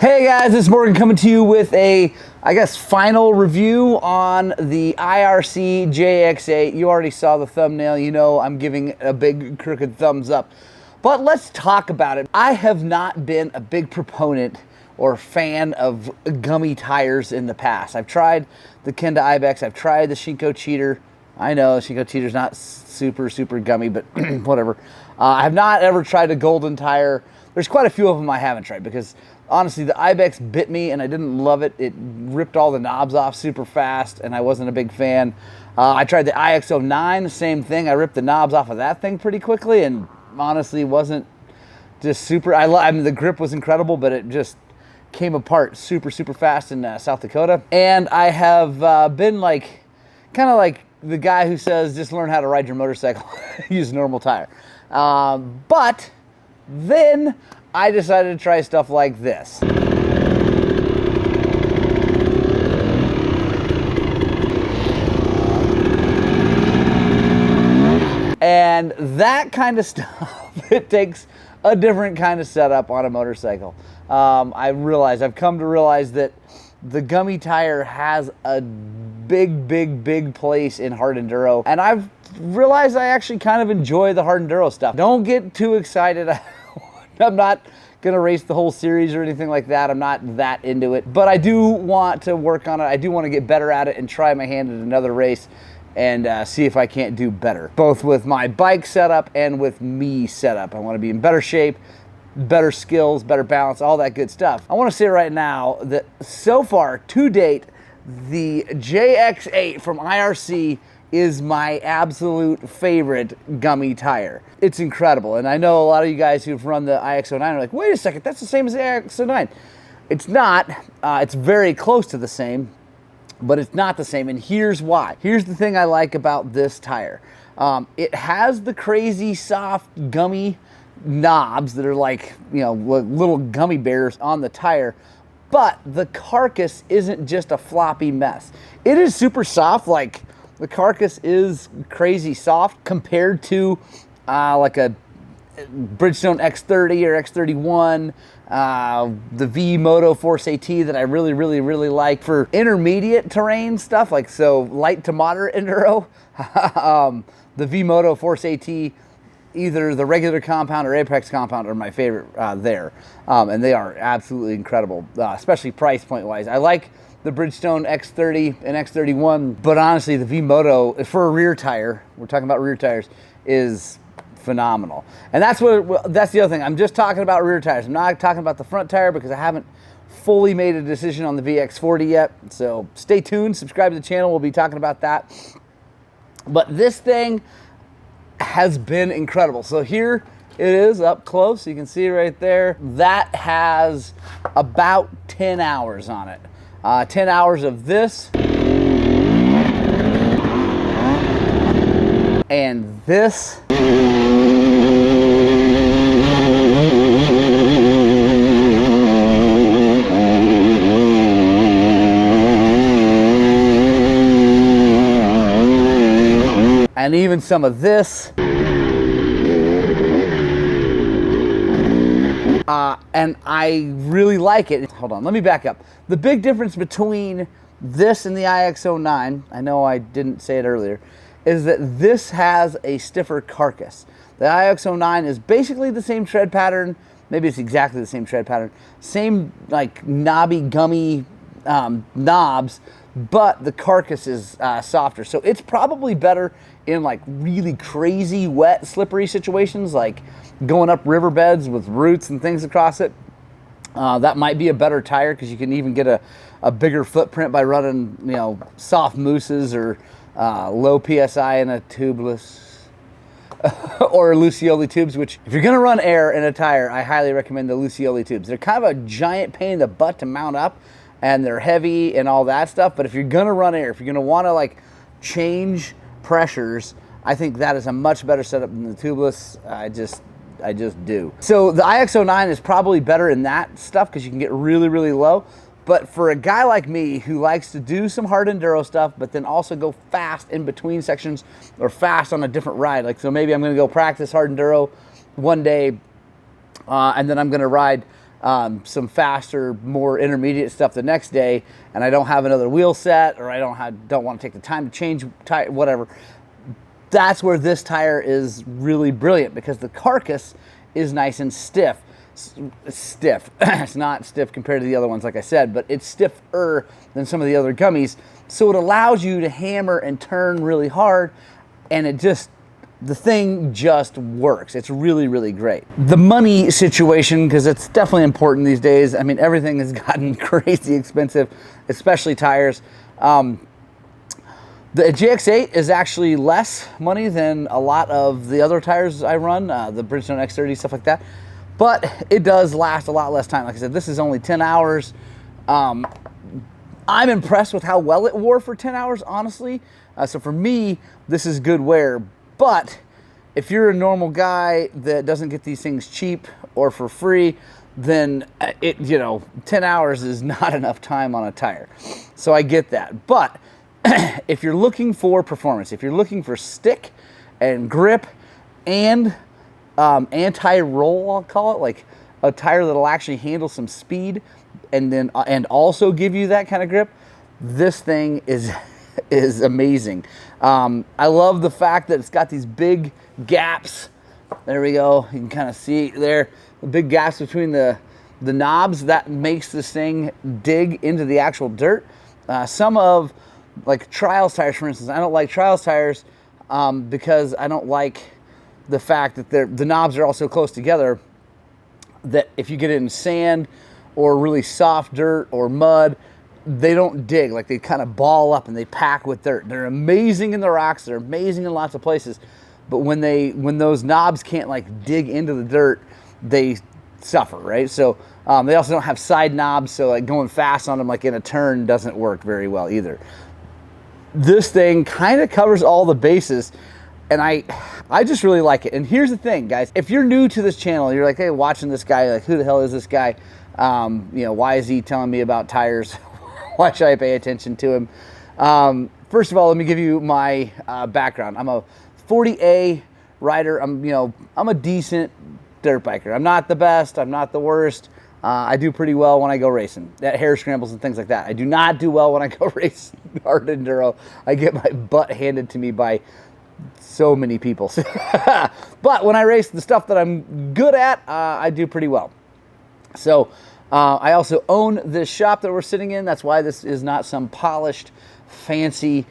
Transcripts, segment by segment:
Hey guys, it's Morgan coming to you with a, I guess, final review on the IRC JX8. You already saw the thumbnail. You know I'm giving a big crooked thumbs up. But let's talk about it. I have not been a big proponent or fan of gummy tires in the past. I've tried the Kenda Ibex. I've tried the Shinko Cheater. I know Shinko Cheater's not super gummy, but whatever. I have not ever tried a golden tire. There's quite a few of them I haven't tried because honestly, the Ibex bit me and I didn't love it. It ripped all the knobs off super fast and I wasn't a big fan. I tried the IX09, same thing. I ripped the knobs off of that thing pretty quickly and honestly wasn't just super. I mean, the grip was incredible, but it just came apart super fast in South Dakota. And I have been like, kind of like the guy who says, just learn how to ride your motorcycle, use a normal tire. But then I decided to try stuff like this. And that kind of stuff, it takes a different kind of setup on a motorcycle. I've come to realize that the gummy tire has a big place in hard enduro. And I've realized I actually kind of enjoy the hard enduro stuff. Don't get too excited. I'm not going to race the whole series or anything like that. I'm not that into it. But I do want to work on it. I do want to get better at it and try my hand at another race and see if I can't do better. Both with my bike setup and with me setup. I want to be in better shape, better skills, better balance, all that good stuff. I want to say right now that so far, to date, the JX8 from IRC is my absolute favorite gummy tire. It's incredible, and I know a lot of you guys who've run the IX09 are like, wait a second, that's the same as the IX09. It's not. It's very close to the same, but it's not the same, and here's why. Here's the thing I like about this tire. It has the crazy soft gummy knobs that are like, you know, little gummy bears on the tire, but the Carcass isn't just a floppy mess. It is super soft. Like, the Carcass is crazy soft compared to like a Bridgestone X30 or X31, the V Moto Force AT that I really like for intermediate terrain stuff, like so light to moderate enduro. The V Moto Force AT, either the regular compound or Apex compound are my favorite there, and they are absolutely incredible, especially price point wise. I like the Bridgestone X30 and X31, but honestly, the V Moto for a rear tire, we're talking about rear tires, is phenomenal. And that's the other thing. I'm just talking about rear tires. I'm not talking about the front tire because I haven't fully made a decision on the VX40 yet. So stay tuned, subscribe to the channel. We'll be talking about that. But this thing has been incredible. So here it is up close. You can see right there. That has about 10 hours on it. 10 hours of this. And this. And even some of this. And I really like it. Hold on, let me back up. The big difference between this and the IX09, I know I didn't say it earlier, is that this has a stiffer Carcass. The IX09 is basically the same tread pattern. Maybe it's exactly the same tread pattern. Same like knobby, gummy knobs, but the Carcass is softer. So it's probably better in like really crazy, wet, slippery situations, like going up riverbeds with roots and things across it. That might be a better tire because you can even get a bigger footprint by running, you know, soft mousses or low PSI in a tubeless or Lucioli tubes, which if you're going to run air in a tire, I highly recommend the Lucioli tubes. They're kind of a giant pain in the butt to mount up and they're heavy and all that stuff. But if you're going to run air, if you're going to want to like change pressures, I think that is a much better setup than the tubeless. I just do. So the IX09 is probably better in that stuff because you can get really low. But for a guy like me who likes to do some hard enduro stuff, but then also go fast in between sections or fast on a different ride, like so maybe I'm going to go practice hard enduro one day and then I'm going to ride some faster, more intermediate stuff the next day, and I don't have another wheel set, or I don't want to take the time to change tire, whatever. That's where this tire is really brilliant, because the Carcass is nice and stiff. Stiff. It's not stiff compared to the other ones, like I said, but it's stiffer than some of the other gummies. So it allows you to hammer and turn really hard, and the thing just works. It's really, really great. The money situation, because it's definitely important these days. I mean, everything has gotten crazy expensive, especially tires. The JX8 is actually less money than a lot of the other tires I run, the Bridgestone X30, stuff like that. But it does last a lot less time. Like I said, this is only 10 hours. I'm impressed with how well it wore for 10 hours, honestly. So for me, this is good wear. But if you're a normal guy that doesn't get these things cheap or for free, then 10 hours is not enough time on a tire. So I get that. But if you're looking for performance, if you're looking for stick and grip and anti-roll, I'll call it, like a tire that'll actually handle some speed and also give you that kind of grip, this thing is amazing. I love the fact that it's got these big gaps. There we go. You can kind of see there the big gaps between the knobs. That makes this thing dig into the actual dirt. Some of, like, trials tires, for instance, I don't like trials tires because I don't like the fact that the knobs are all so close together that if you get it in sand or really soft dirt or mud, they don't dig. Like, they kind of ball up and they pack with dirt. They're amazing in the rocks. They're amazing in lots of places. But when those knobs can't, like, dig into the dirt, they suffer, right? So they also don't have side knobs, so, like, going fast on them, like in a turn, doesn't work very well either. This thing kind of covers all the bases, and I just really like it. And here's the thing, guys. If you're new to this channel, you're like, hey, watching this guy, like, who the hell is this guy? Why is he telling me about tires? Why should I pay attention to him? First of all, let me give you my background. I'm a 40A rider. I'm a decent dirt biker. I'm not the best. I'm not the worst. I do pretty well when I go racing, at hare scrambles and things like that. I do not do well when I go race hard enduro. I get my butt handed to me by so many people. But when I race the stuff that I'm good at, I do pretty well. So I also own this shop that we're sitting in. That's why this is not some polished, fancy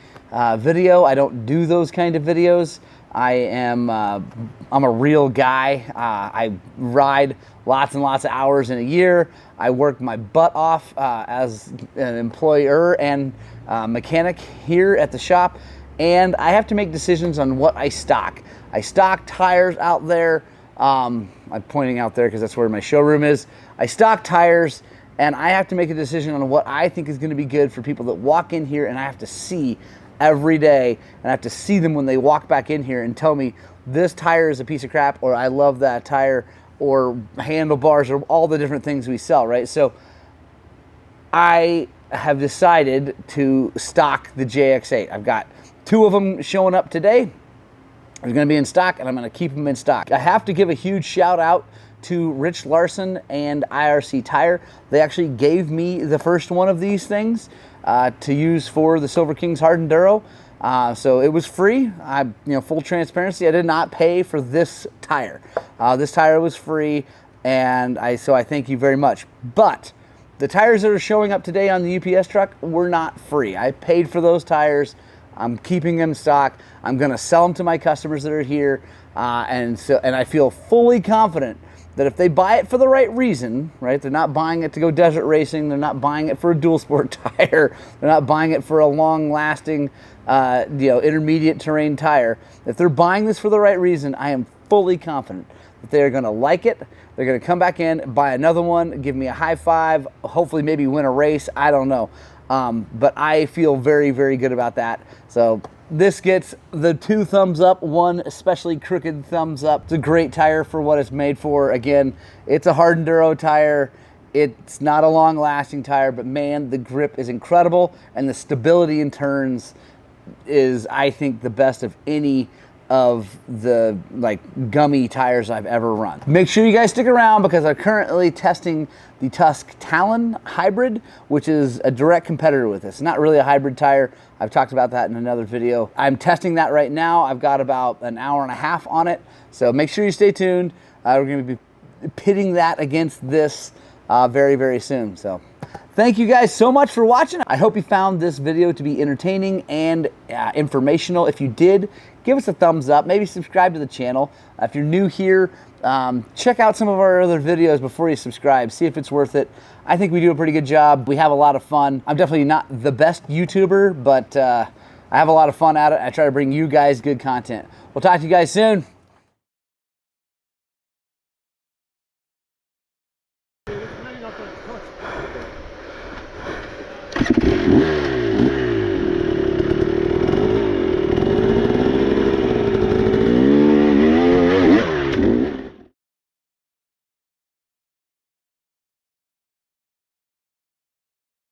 video. I don't do those kind of videos. I'm a real guy. I ride lots and lots of hours in a year. I work my butt off as an employer and mechanic here at the shop, and I have to make decisions on what I stock. I stock tires out there. I'm pointing out there because that's where my showroom is. I stock tires, and I have to make a decision on what I think is going to be good for people that walk in here, and I have to see every day, and I have to see them when they walk back in here and tell me this tire is a piece of crap, or I love that tire, or handlebars, or all the different things we sell, right? So I have decided to stock the JX8. I've got 2 of them showing up today. They're going to be in stock, and I'm going to keep them in stock. I have to give a huge shout out to Rich Larson and IRC Tire. They actually gave me the first one of these things to use for the Silver Kings Hard Enduro. So it was free. Full transparency, I did not pay for this tire. This tire was free, and so I thank you very much. But the tires that are showing up today on the UPS truck were not free. I paid for those tires. I'm keeping them in stock. I'm going to sell them to my customers that are here, and I feel fully confident that if they buy it for the right reason, right? They're not buying it to go desert racing. They're not buying it for a dual sport tire. They're not buying it for a long-lasting, intermediate terrain tire. If they're buying this for the right reason, I am fully confident that they are going to like it. They're going to come back in, buy another one, give me a high five, hopefully maybe win a race. I don't know. But I feel very, very good about that. So this gets the 2 thumbs up, 1 especially crooked thumbs up. It's a great tire for what it's made for. Again, it's a hard enduro tire. It's not a long-lasting tire, but man, the grip is incredible, and the stability in turns is, I think, the best of any of the gummy tires I've ever run. Make sure you guys stick around because I'm currently testing the Tusk Talon Hybrid, which is a direct competitor with this. Not really a hybrid tire. I've talked about that in another video. I'm testing that right now. I've got about an hour and a half on it. So make sure you stay tuned. We're gonna be pitting that against this very, very soon. So thank you guys so much for watching. I hope you found this video to be entertaining and informational. If you did, give us a thumbs up. Maybe subscribe to the channel. If you're new here, check out some of our other videos before you subscribe. See if it's worth it. I think we do a pretty good job. We have a lot of fun. I'm definitely not the best YouTuber, but I have a lot of fun at it. I try to bring you guys good content. We'll talk to you guys soon.